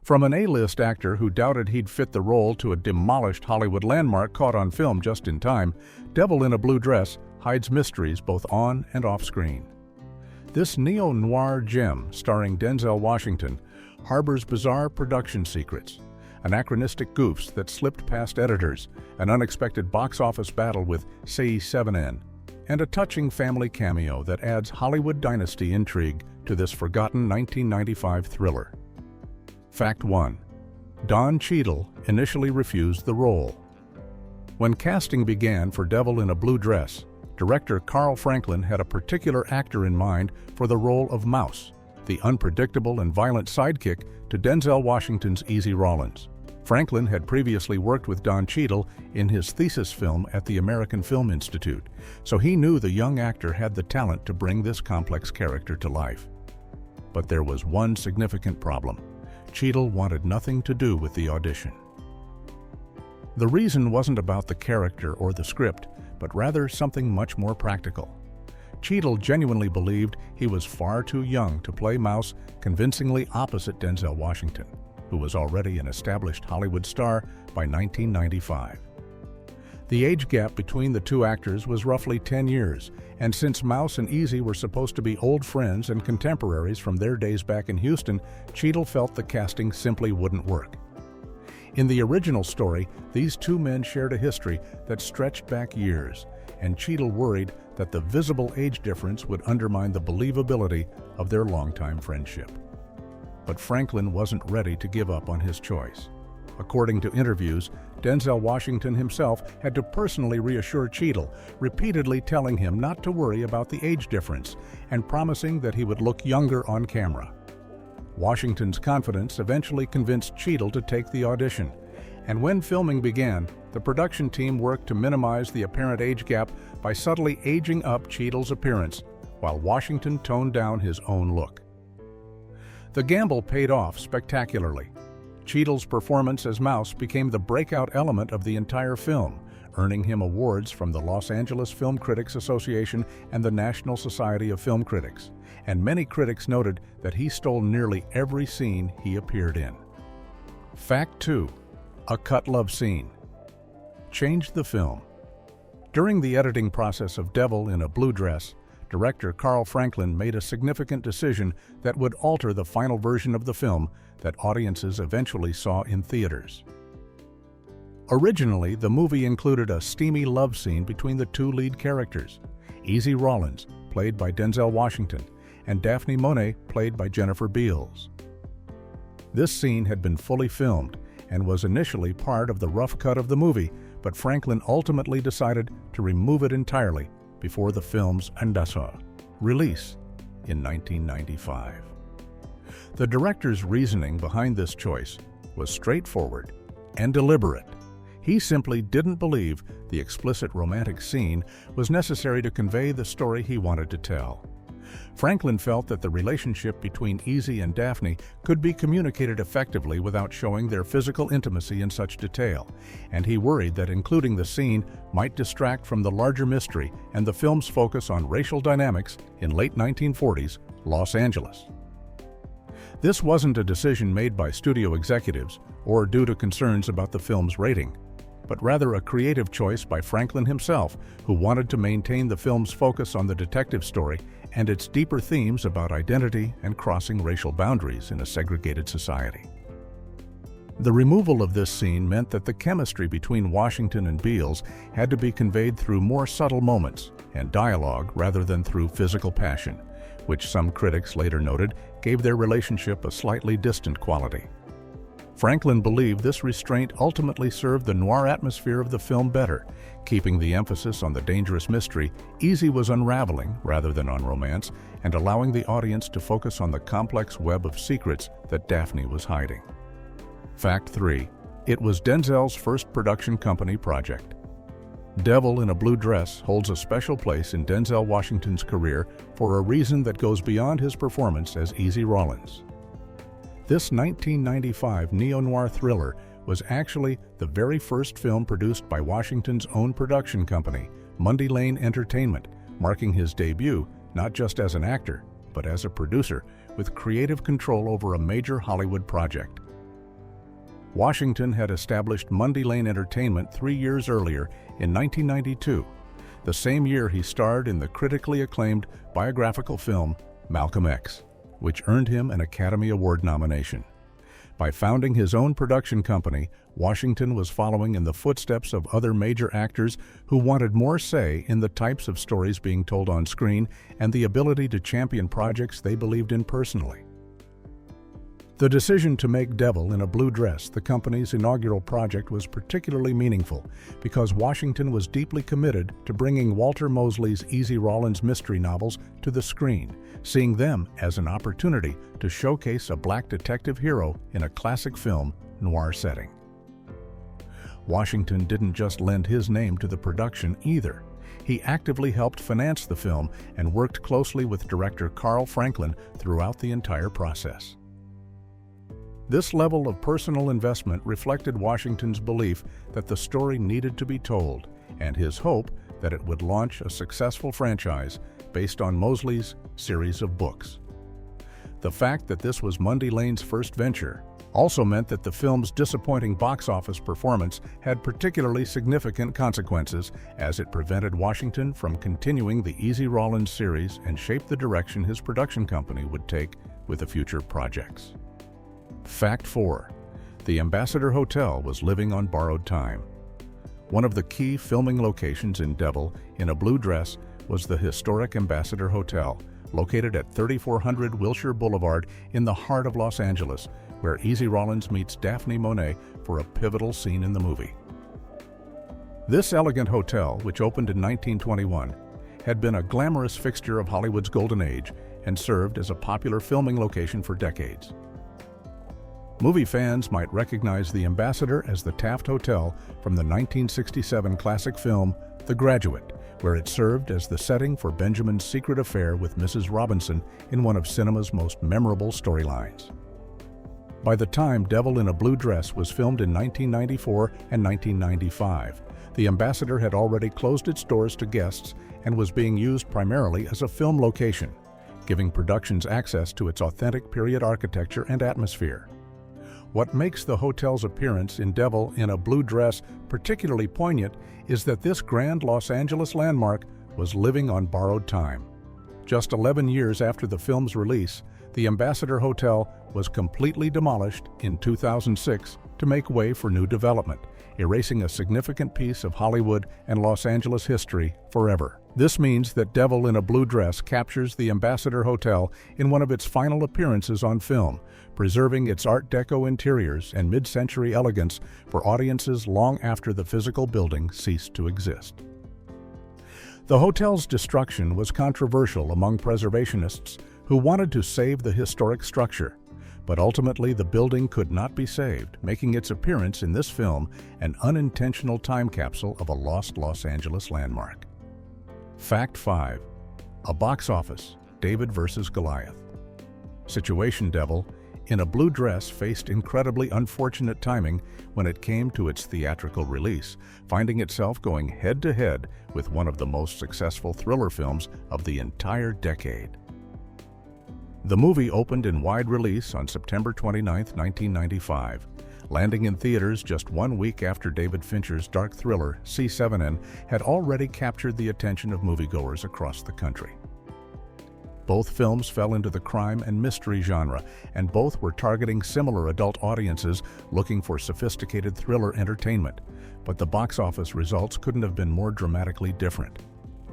From an A-list actor who doubted he'd fit the role to a demolished Hollywood landmark caught on film just in time, Devil in a Blue Dress hides mysteries both on and off screen. This neo-noir gem, starring Denzel Washington, harbors bizarre production secrets, anachronistic goofs that slipped past editors, an unexpected box office battle with C7N, and a touching family cameo that adds Hollywood dynasty intrigue to this forgotten 1995 thriller. Fact 1. Don Cheadle initially refused the role. When casting began for Devil in a Blue Dress, director Carl Franklin had a particular actor in mind for the role of Mouse, the unpredictable and violent sidekick to Denzel Washington's Easy Rawlins. Franklin had previously worked with Don Cheadle in his thesis film at the American Film Institute, so he knew the young actor had the talent to bring this complex character to life. But there was one significant problem. Cheadle wanted nothing to do with the audition. The reason wasn't about the character or the script, but rather something much more practical. Cheadle genuinely believed he was far too young to play Mouse convincingly opposite Denzel Washington, who was already an established Hollywood star by 1995. The age gap between the two actors was roughly 10 years, and since Mouse and Easy were supposed to be old friends and contemporaries from their days back in Houston, Cheadle felt the casting simply wouldn't work. In the original story, these two men shared a history that stretched back years, and Cheadle worried that the visible age difference would undermine the believability of their longtime friendship. But Franklin wasn't ready to give up on his choice. According to interviews, Denzel Washington himself had to personally reassure Cheadle, repeatedly telling him not to worry about the age difference and promising that he would look younger on camera. Washington's confidence eventually convinced Cheadle to take the audition, and when filming began, the production team worked to minimize the apparent age gap by subtly aging up Cheadle's appearance, while Washington toned down his own look. The gamble paid off spectacularly. Cheadle's performance as Mouse became the breakout element of the entire film, earning him awards from the Los Angeles Film Critics Association and the National Society of Film Critics, and many critics noted that he stole nearly every scene he appeared in. Fact 2. A cut love scene changed the film. During the editing process of Devil in a Blue Dress, director Carl Franklin made a significant decision that would alter the final version of the film that audiences eventually saw in theaters. Originally, the movie included a steamy love scene between the two lead characters, Easy Rawlins, played by Denzel Washington, and Daphne Monet, played by Jennifer Beals. This scene had been fully filmed and was initially part of the rough cut of the movie, but Franklin ultimately decided to remove it entirely before the film's release in 1995. The director's reasoning behind this choice was straightforward and deliberate. He simply didn't believe the explicit romantic scene was necessary to convey the story he wanted to tell. Franklin felt that the relationship between Easy and Daphne could be communicated effectively without showing their physical intimacy in such detail, and he worried that including the scene might distract from the larger mystery and the film's focus on racial dynamics in late 1940s Los Angeles. This wasn't a decision made by studio executives or due to concerns about the film's rating, but rather a creative choice by Franklin himself, who wanted to maintain the film's focus on the detective story and its deeper themes about identity and crossing racial boundaries in a segregated society. The removal of this scene meant that the chemistry between Washington and Beals had to be conveyed through more subtle moments and dialogue rather than through physical passion, which some critics later noted gave their relationship a slightly distant quality. Franklin believed this restraint ultimately served the noir atmosphere of the film better, keeping the emphasis on the dangerous mystery Easy was unraveling rather than on romance, and allowing the audience to focus on the complex web of secrets that Daphne was hiding. Fact 3. It was Denzel's first production company project. Devil in a Blue Dress holds a special place in Denzel Washington's career for a reason that goes beyond his performance as Easy Rawlins. This 1995 neo-noir thriller was actually the very first film produced by Washington's own production company, Mundy Lane Entertainment, marking his debut not just as an actor, but as a producer with creative control over a major Hollywood project. Washington had established Mundy Lane Entertainment 3 years earlier in 1992, the same year he starred in the critically acclaimed biographical film Malcolm X, which earned him an Academy Award nomination. By founding his own production company, Washington was following in the footsteps of other major actors who wanted more say in the types of stories being told on screen and the ability to champion projects they believed in personally. The decision to make Devil in a Blue Dress the company's inaugural project was particularly meaningful because Washington was deeply committed to bringing Walter Mosley's Easy Rawlins mystery novels to the screen, seeing them as an opportunity to showcase a black detective hero in a classic film noir setting. Washington didn't just lend his name to the production either. He actively helped finance the film and worked closely with director Carl Franklin throughout the entire process. This level of personal investment reflected Washington's belief that the story needed to be told and his hope that it would launch a successful franchise based on Mosley's series of books. The fact that this was Mundy Lane's first venture also meant that the film's disappointing box office performance had particularly significant consequences, as it prevented Washington from continuing the Easy Rawlins series and shaped the direction his production company would take with the future projects. Fact 4. The Ambassador Hotel was living on borrowed time. One of the key filming locations in Devil in a Blue Dress was the historic Ambassador Hotel, located at 3400 Wilshire Boulevard in the heart of Los Angeles, where Easy Rawlins meets Daphne Monet for a pivotal scene in the movie. This elegant hotel, which opened in 1921, had been a glamorous fixture of Hollywood's golden age and served as a popular filming location for decades. Movie fans might recognize the Ambassador as the Taft Hotel from the 1967 classic film The Graduate, where it served as the setting for Benjamin's secret affair with Mrs. Robinson in one of cinema's most memorable storylines. By the time Devil in a Blue Dress was filmed in 1994 and 1995, the Ambassador had already closed its doors to guests and was being used primarily as a film location, giving productions access to its authentic period architecture and atmosphere. What makes the hotel's appearance in Devil in a Blue Dress particularly poignant is that this grand Los Angeles landmark was living on borrowed time. Just 11 years after the film's release, the Ambassador Hotel was completely demolished in 2006 to make way for new development, erasing a significant piece of Hollywood and Los Angeles history forever. This means that Devil in a Blue Dress captures the Ambassador Hotel in one of its final appearances on film, preserving its Art Deco interiors and mid-century elegance for audiences long after the physical building ceased to exist. The hotel's destruction was controversial among preservationists who wanted to save the historic structure, but ultimately the building could not be saved, making its appearance in this film an unintentional time capsule of a lost Los Angeles landmark. Fact 5. A box office, David versus Goliath. Situation: Devil in a Blue Dress faced incredibly unfortunate timing when it came to its theatrical release, finding itself going head-to-head with one of the most successful thriller films of the entire decade. The movie opened in wide release on September 29, 1995, landing in theaters just 1 week after David Fincher's dark thriller C7N had already captured the attention of moviegoers across the country. Both films fell into the crime and mystery genre, and both were targeting similar adult audiences looking for sophisticated thriller entertainment, but the box office results couldn't have been more dramatically different.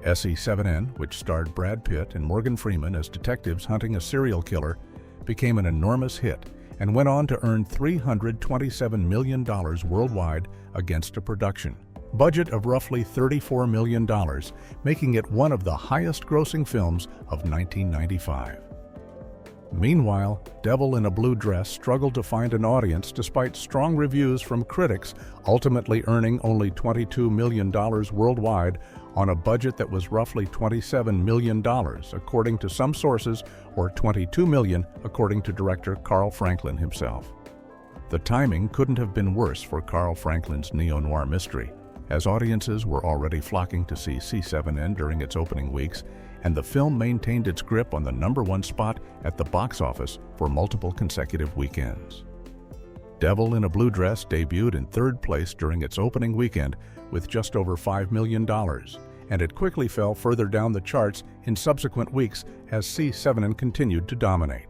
SE7N, which starred Brad Pitt and Morgan Freeman as detectives hunting a serial killer, became an enormous hit and went on to earn $327 million worldwide against a production budget of roughly $34 million, making it one of the highest-grossing films of 1995. Meanwhile, Devil in a Blue Dress struggled to find an audience despite strong reviews from critics, ultimately earning only $22 million worldwide on a budget that was roughly $27 million, according to some sources, or $22 million, according to director Carl Franklin himself. The timing couldn't have been worse for Carl Franklin's neo-noir mystery, as audiences were already flocking to see C7N during its opening weeks, and the film maintained its grip on the #1 spot at the box office for multiple consecutive weekends. Devil in a Blue Dress debuted in third place during its opening weekend with just over $5 million, and it quickly fell further down the charts in subsequent weeks as C7 continued to dominate.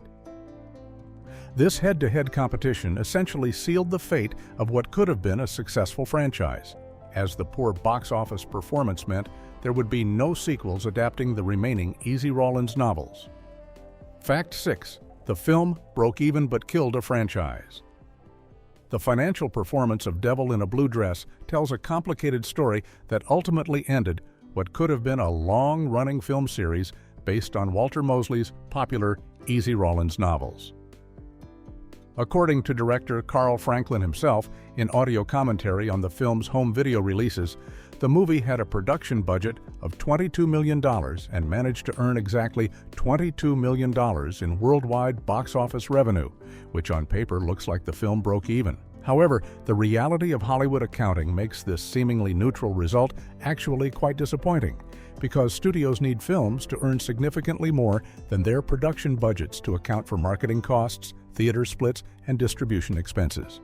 This head-to-head competition essentially sealed the fate of what could have been a successful franchise, as the poor box office performance meant there would be no sequels adapting the remaining Easy Rawlins novels. Fact 6. The film broke even but killed a franchise. The financial performance of Devil in a Blue Dress tells a complicated story that ultimately ended what could have been a long-running film series based on Walter Mosley's popular Easy Rawlins novels. According to director Carl Franklin himself, in audio commentary on the film's home video releases, the movie had a production budget of $22 million and managed to earn exactly $22 million in worldwide box office revenue, which on paper looks like the film broke even. However, the reality of Hollywood accounting makes this seemingly neutral result actually quite disappointing, because studios need films to earn significantly more than their production budgets to account for marketing costs, theater splits, and distribution expenses.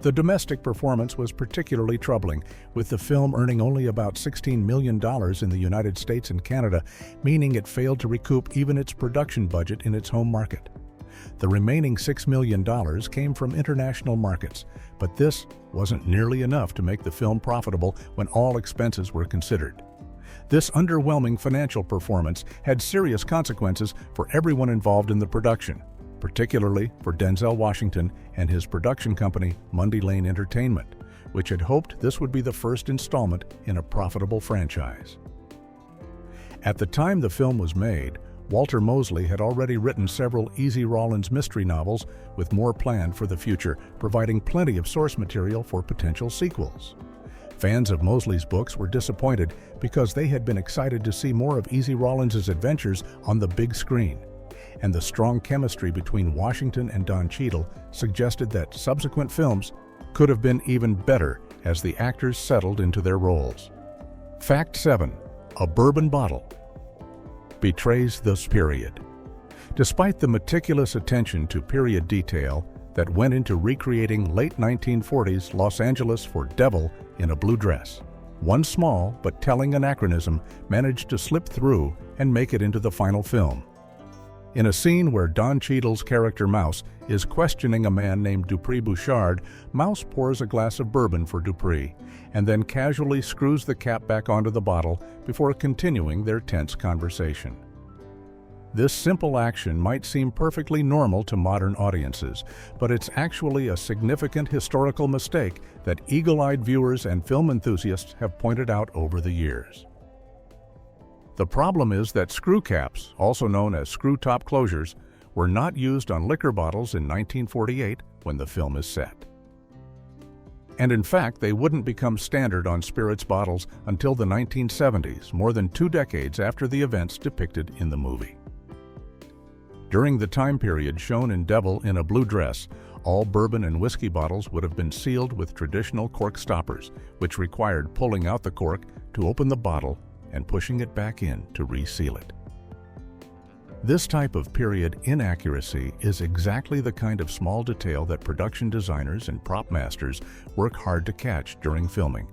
The domestic performance was particularly troubling, with the film earning only about $16 million in the United States and Canada, meaning it failed to recoup even its production budget in its home market. The remaining $6 million came from international markets, but this wasn't nearly enough to make the film profitable when all expenses were considered. This underwhelming financial performance had serious consequences for everyone involved in the production, particularly for Denzel Washington and his production company, Mundy Lane Entertainment, which had hoped this would be the first installment in a profitable franchise. At the time the film was made, Walter Mosley had already written several Easy Rawlins mystery novels, with more planned for the future, providing plenty of source material for potential sequels. Fans of Mosley's books were disappointed because they had been excited to see more of Easy Rawlins' adventures on the big screen, and the strong chemistry between Washington and Don Cheadle suggested that subsequent films could have been even better as the actors settled into their roles. Fact 7. A bourbon bottle betrays this period. Despite the meticulous attention to period detail that went into recreating late 1940s Los Angeles for Devil in a Blue Dress, one small but telling anachronism managed to slip through and make it into the final film. In a scene where Don Cheadle's character Mouse is questioning a man named Dupree Bouchard, Mouse pours a glass of bourbon for Dupree and then casually screws the cap back onto the bottle before continuing their tense conversation. This simple action might seem perfectly normal to modern audiences, but it's actually a significant historical mistake that eagle-eyed viewers and film enthusiasts have pointed out over the years. The problem is that screw caps, also known as screw top closures, were not used on liquor bottles in 1948 when the film is set. And in fact, they wouldn't become standard on spirits bottles until the 1970s, more than 2 decades after the events depicted in the movie. During the time period shown in Devil in a Blue Dress, all bourbon and whiskey bottles would have been sealed with traditional cork stoppers, which required pulling out the cork to open the bottle and pushing it back in to reseal it. This type of period inaccuracy is exactly the kind of small detail that production designers and prop masters work hard to catch during filming,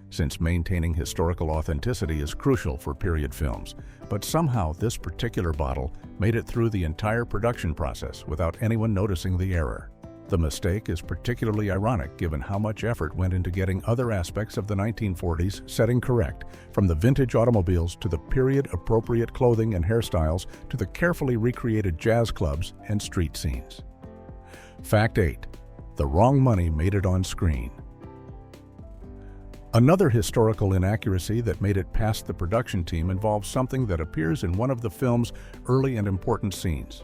since maintaining historical authenticity is crucial for period films. But somehow this particular bottle made it through the entire production process without anyone noticing the error. The mistake is particularly ironic given how much effort went into getting other aspects of the 1940s setting correct, from the vintage automobiles to the period-appropriate clothing and hairstyles to the carefully recreated jazz clubs and street scenes. Fact 8. The wrong money made it on screen. Another historical inaccuracy that made it past the production team involves something that appears in one of the film's early and important scenes.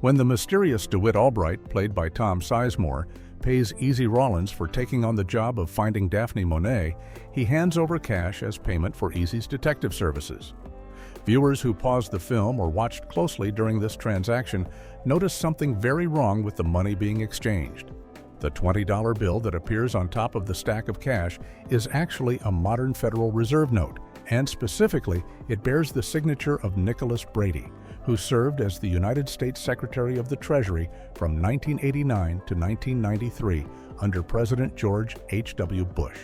When the mysterious DeWitt Albright, played by Tom Sizemore, pays Easy Rawlins for taking on the job of finding Daphne Monet, he hands over cash as payment for Easy's detective services. Viewers who paused the film or watched closely during this transaction noticed something very wrong with the money being exchanged. The $20 bill that appears on top of the stack of cash is actually a modern Federal Reserve note, and specifically, it bears the signature of Nicholas Brady, who served as the United States Secretary of the Treasury from 1989 to 1993 under President George H.W. Bush.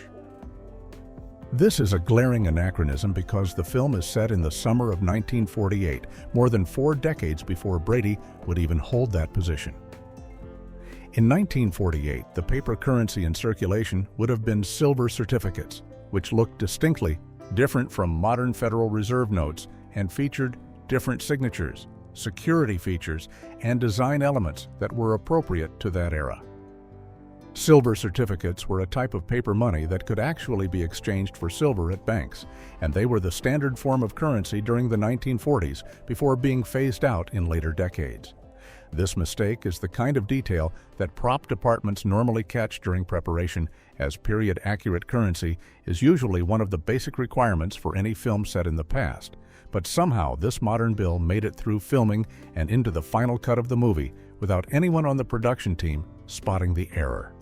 This is a glaring anachronism because the film is set in the summer of 1948, more than 4 decades before Brady would even hold that position. In 1948, the paper currency in circulation would have been silver certificates, which looked distinctly different from modern Federal Reserve notes and featured different signatures, security features, and design elements that were appropriate to that era. Silver certificates were a type of paper money that could actually be exchanged for silver at banks, and they were the standard form of currency during the 1940s before being phased out in later decades. This mistake is the kind of detail that prop departments normally catch during preparation, as period-accurate currency is usually one of the basic requirements for any film set in the past. But somehow this modern bill made it through filming and into the final cut of the movie without anyone on the production team spotting the error.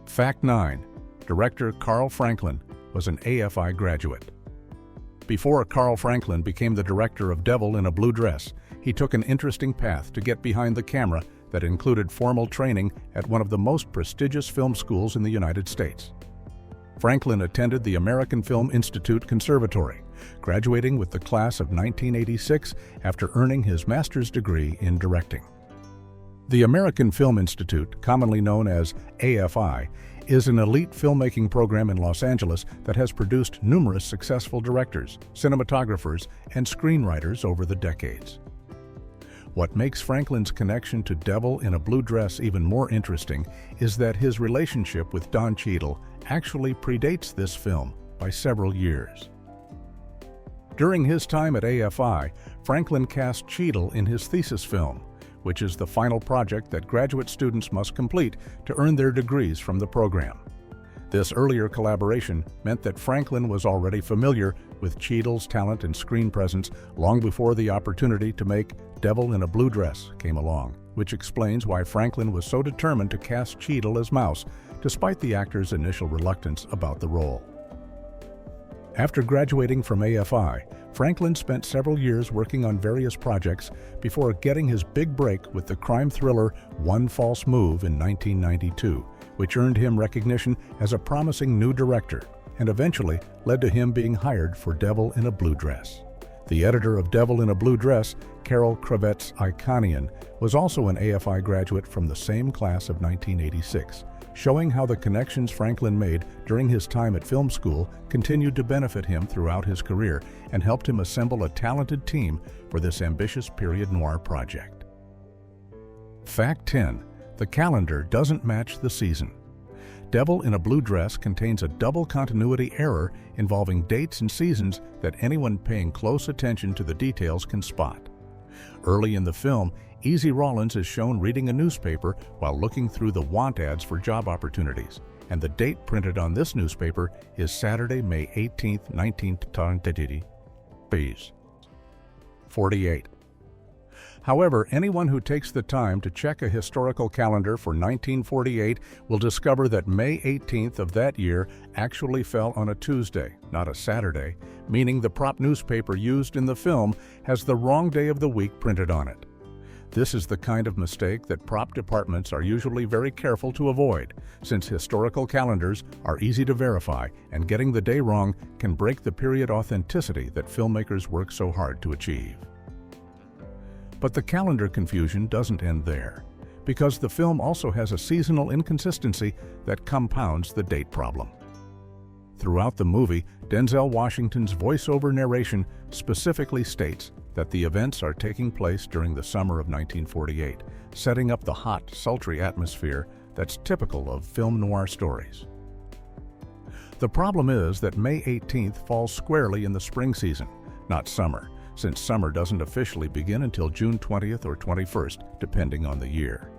Fact 9. Director Carl Franklin was an AFI graduate. Before Carl Franklin became the director of Devil in a Blue Dress, he took an interesting path to get behind the camera that included formal training at one of the most prestigious film schools in the United States. Franklin attended the American Film Institute Conservatory, graduating with the class of 1986 after earning his master's degree in directing. The American Film Institute, commonly known as AFI, is an elite filmmaking program in Los Angeles that has produced numerous successful directors, cinematographers, and screenwriters over the decades. What makes Franklin's connection to Devil in a Blue Dress even more interesting is that his relationship with Don Cheadle actually predates this film by several years. During his time at AFI, Franklin cast Cheadle in his thesis film, which is the final project that graduate students must complete to earn their degrees from the program. This earlier collaboration meant that Franklin was already familiar with Cheadle's talent and screen presence long before the opportunity to make Devil in a Blue Dress came along, which explains why Franklin was so determined to cast Cheadle as Mouse, despite the actor's initial reluctance about the role. After graduating from AFI, Franklin spent several years working on various projects before getting his big break with the crime thriller One False Move in 1992, which earned him recognition as a promising new director and eventually led to him being hired for Devil in a Blue Dress. The editor of Devil in a Blue Dress, Carol Kravets-Iconian, was also an AFI graduate from the same class of 1986, showing how the connections Franklin made during his time at film school continued to benefit him throughout his career and helped him assemble a talented team for this ambitious period noir project. Fact 10. The calendar doesn't match the season. Devil in a Blue Dress contains a double continuity error involving dates and seasons that anyone paying close attention to the details can spot. Early in the film, Easy Rawlins is shown reading a newspaper while looking through the want ads for job opportunities, and the date printed on this newspaper is Saturday, May 18, 1948. However, anyone who takes the time to check a historical calendar for 1948 will discover that May 18th of that year actually fell on a Tuesday, not a Saturday, meaning the prop newspaper used in the film has the wrong day of the week printed on it. This is the kind of mistake that prop departments are usually very careful to avoid, since historical calendars are easy to verify, and getting the day wrong can break the period authenticity that filmmakers work so hard to achieve. But the calendar confusion doesn't end there, because the film also has a seasonal inconsistency that compounds the date problem. Throughout the movie, Denzel Washington's voiceover narration specifically states that the events are taking place during the summer of 1948, setting up the hot, sultry atmosphere that's typical of film noir stories. The problem is that May 18th falls squarely in the spring season, not summer, since summer doesn't officially begin until June 20th or 21st, depending on the year.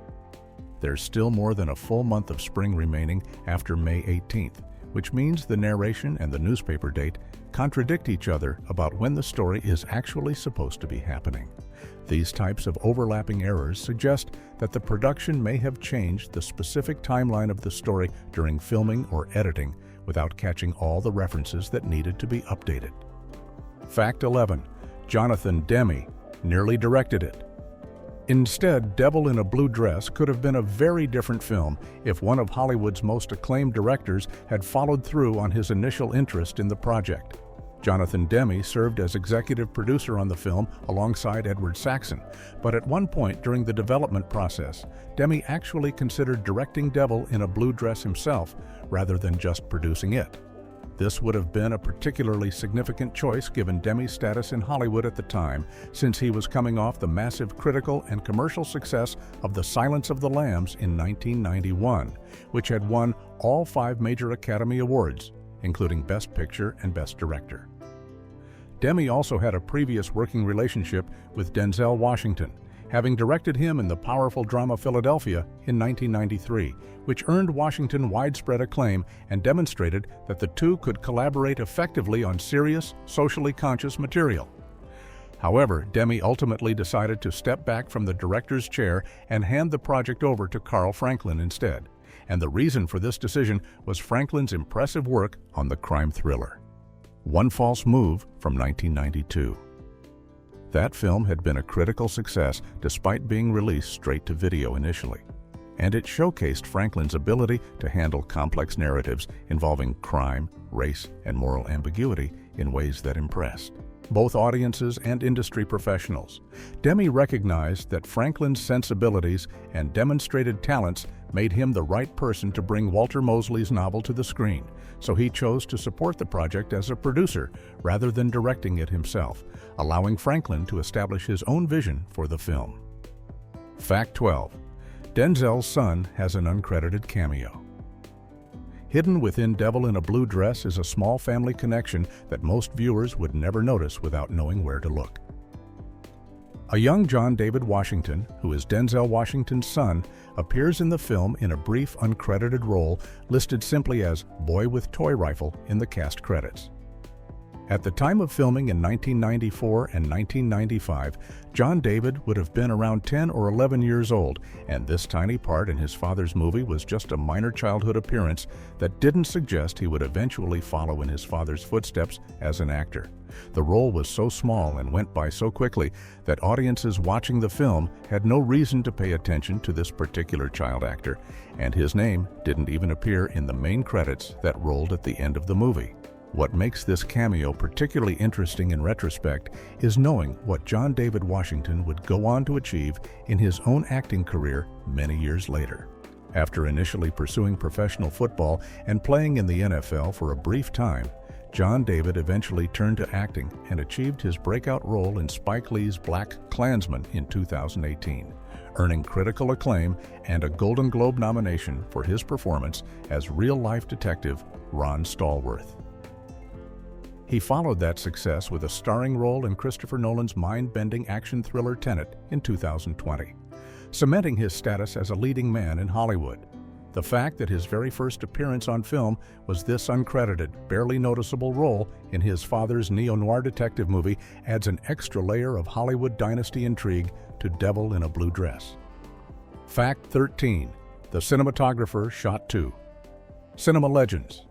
There's still more than a full month of spring remaining after May 18th, which means the narration and the newspaper date contradict each other about when the story is actually supposed to be happening. These types of overlapping errors suggest that the production may have changed the specific timeline of the story during filming or editing without catching all the references that needed to be updated. Fact 11. Jonathan Demme nearly directed it. Instead, Devil in a Blue Dress could have been a very different film if one of Hollywood's most acclaimed directors had followed through on his initial interest in the project. Jonathan Demme served as executive producer on the film alongside Edward Saxon, but at one point during the development process, Demme actually considered directing Devil in a Blue Dress himself rather than just producing it. This would have been a particularly significant choice given Demme's status in Hollywood at the time, since he was coming off the massive critical and commercial success of The Silence of the Lambs in 1991, which had won all 5 major Academy Awards, including Best Picture and Best Director. Demme also had a previous working relationship with Denzel Washington, having directed him in the powerful drama Philadelphia in 1993, which earned Washington widespread acclaim and demonstrated that the two could collaborate effectively on serious, socially conscious material. However, Demme ultimately decided to step back from the director's chair and hand the project over to Carl Franklin instead, and the reason for this decision was Franklin's impressive work on the crime thriller One False Move from 1992. That film had been a critical success despite being released straight to video initially, and it showcased Franklin's ability to handle complex narratives involving crime, race, and moral ambiguity in ways that impressed both audiences and industry professionals. Demme recognized that Franklin's sensibilities and demonstrated talents made him the right person to bring Walter Mosley's novel to the screen, so he chose to support the project as a producer rather than directing it himself, allowing Franklin to establish his own vision for the film. Fact 12. Denzel's son has an uncredited cameo. Hidden within Devil in a Blue Dress is a small family connection that most viewers would never notice without knowing where to look. A young John David Washington, who is Denzel Washington's son, appears in the film in a brief uncredited role listed simply as Boy with Toy Rifle in the cast credits. At the time of filming in 1994 and 1995, John David would have been around 10 or 11 years old, and this tiny part in his father's movie was just a minor childhood appearance that didn't suggest he would eventually follow in his father's footsteps as an actor. The role was so small and went by so quickly that audiences watching the film had no reason to pay attention to this particular child actor, and his name didn't even appear in the main credits that rolled at the end of the movie. What makes this cameo particularly interesting in retrospect is knowing what John David Washington would go on to achieve in his own acting career many years later. After initially pursuing professional football and playing in the NFL for a brief time, John David eventually turned to acting and achieved his breakout role in Spike Lee's Black Klansman in 2018, earning critical acclaim and a Golden Globe nomination for his performance as real-life detective Ron Stallworth. He followed that success with a starring role in Christopher Nolan's mind-bending action thriller Tenet in 2020, cementing his status as a leading man in Hollywood. The fact that his very first appearance on film was this uncredited, barely noticeable role in his father's neo-noir detective movie adds an extra layer of Hollywood dynasty intrigue to Devil in a Blue Dress. Fact 13. The cinematographer shot 2. Cinema legends.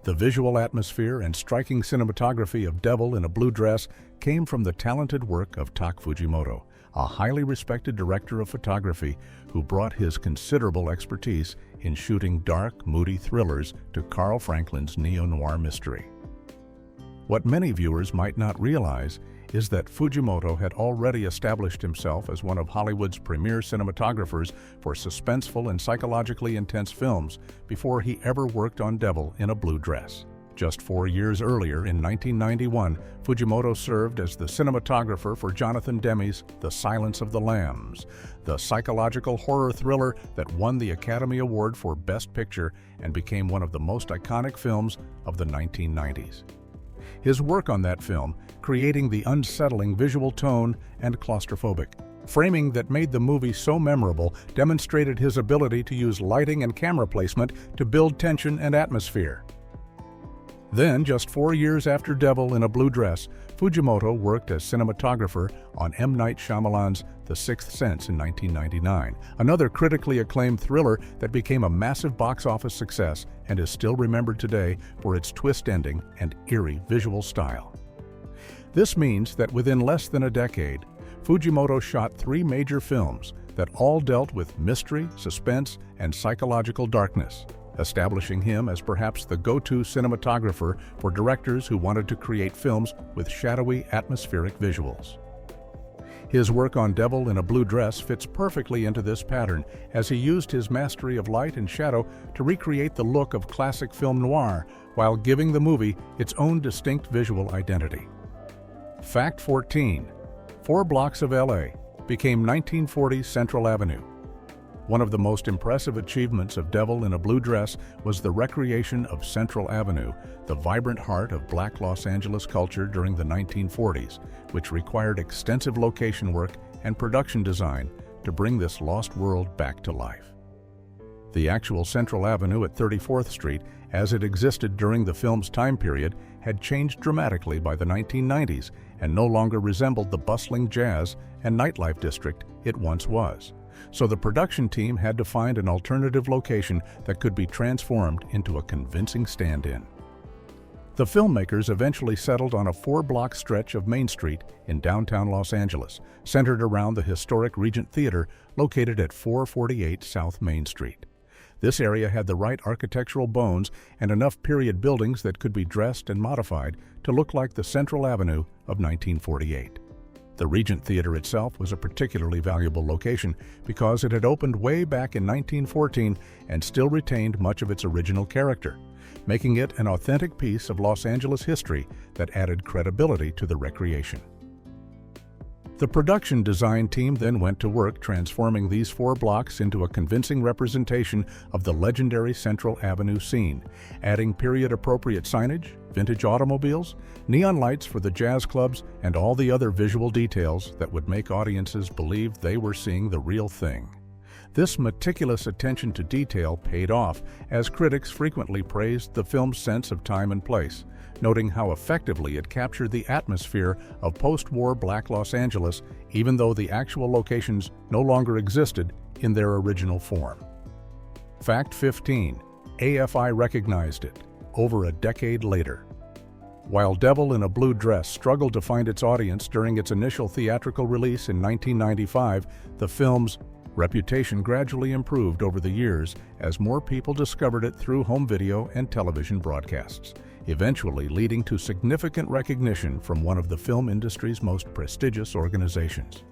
The visual atmosphere and striking cinematography of Devil in a Blue Dress came from the talented work of Tak Fujimoto, a highly respected director of photography who brought his considerable expertise in shooting dark, moody thrillers to Carl Franklin's neo-noir mystery. What many viewers might not realize is that Fujimoto had already established himself as one of Hollywood's premier cinematographers for suspenseful and psychologically intense films before he ever worked on Devil in a Blue Dress. Just 4 years earlier, in 1991, Fujimoto served as the cinematographer for Jonathan Demme's The Silence of the Lambs, the psychological horror thriller that won the Academy Award for Best Picture and became one of the most iconic films of the 1990s. His work on that film, creating the unsettling visual tone and claustrophobic framing that made the movie so memorable, demonstrated his ability to use lighting and camera placement to build tension and atmosphere. Then, just 4 years after Devil in a Blue Dress, Fujimoto worked as cinematographer on M. Night Shyamalan's The Sixth Sense in 1999, another critically acclaimed thriller that became a massive box office success and is still remembered today for its twist ending and eerie visual style. This means that within less than a decade, Fujimoto shot 3 major films that all dealt with mystery, suspense, and psychological darkness, establishing him as perhaps the go-to cinematographer for directors who wanted to create films with shadowy, atmospheric visuals. His work on Devil in a Blue Dress fits perfectly into this pattern, as he used his mastery of light and shadow to recreate the look of classic film noir while giving the movie its own distinct visual identity. Fact 14. 4 blocks of LA became 1940 Central Avenue. One of the most impressive achievements of Devil in a Blue Dress was the recreation of Central Avenue, the vibrant heart of Black Los Angeles culture during the 1940s, which required extensive location work and production design to bring this lost world back to life. The actual Central Avenue at 34th Street, as it existed during the film's time period, had changed dramatically by the 1990s and no longer resembled the bustling jazz and nightlife district it once was. So the production team had to find an alternative location that could be transformed into a convincing stand-in. The filmmakers eventually settled on a 4-block stretch of Main Street in downtown Los Angeles, centered around the historic Regent Theater located at 448 South Main Street. This area had the right architectural bones and enough period buildings that could be dressed and modified to look like the Central Avenue of 1948. The Regent Theater itself was a particularly valuable location because it had opened way back in 1914 and still retained much of its original character, making it an authentic piece of Los Angeles history that added credibility to the recreation. The production design team then went to work transforming these 4 blocks into a convincing representation of the legendary Central Avenue scene, adding period-appropriate signage, vintage automobiles, neon lights for the jazz clubs, and all the other visual details that would make audiences believe they were seeing the real thing. This meticulous attention to detail paid off, as critics frequently praised the film's sense of time and place, noting how effectively it captured the atmosphere of post-war Black Los Angeles, even though the actual locations no longer existed in their original form. Fact 15. AFI recognized it over a decade later. While Devil in a Blue Dress struggled to find its audience during its initial theatrical release in 1995, the film's reputation gradually improved over the years as more people discovered it through home video and television broadcasts, eventually leading to significant recognition from one of the film industry's most prestigious organizations.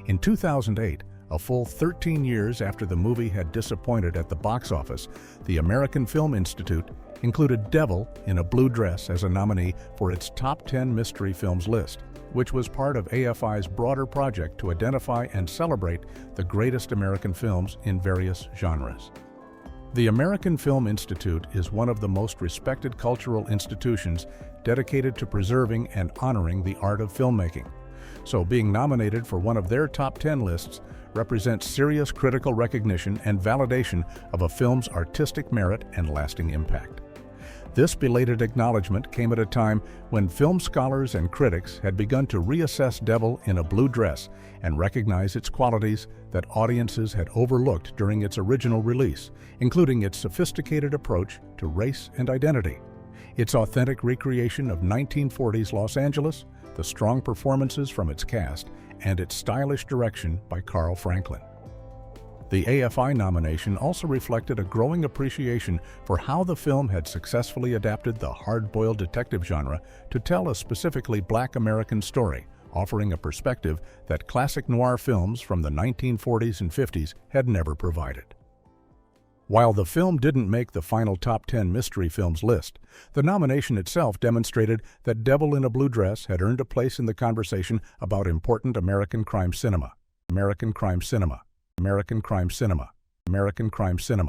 In 2008, a full 13 years after the movie had disappointed at the box office, the American Film Institute included Devil in a Blue Dress as a nominee for its Top 10 Mystery Films list, which was part of AFI's broader project to identify and celebrate the greatest American films in various genres. The American Film Institute is one of the most respected cultural institutions dedicated to preserving and honoring the art of filmmaking. So being nominated for one of their top 10 lists represents serious critical recognition and validation of a film's artistic merit and lasting impact. This belated acknowledgement came at a time when film scholars and critics had begun to reassess Devil in a Blue Dress and recognize its qualities that audiences had overlooked during its original release, including its sophisticated approach to race and identity, its authentic recreation of 1940s Los Angeles, the strong performances from its cast, and its stylish direction by Carl Franklin. The AFI nomination also reflected a growing appreciation for how the film had successfully adapted the hard-boiled detective genre to tell a specifically Black American story, offering a perspective that classic noir films from the 1940s and 50s had never provided. While the film didn't make the final top 10 mystery films list, the nomination itself demonstrated that Devil in a Blue Dress had earned a place in the conversation about important American crime cinema. American crime cinema. American crime cinema. American crime cinema.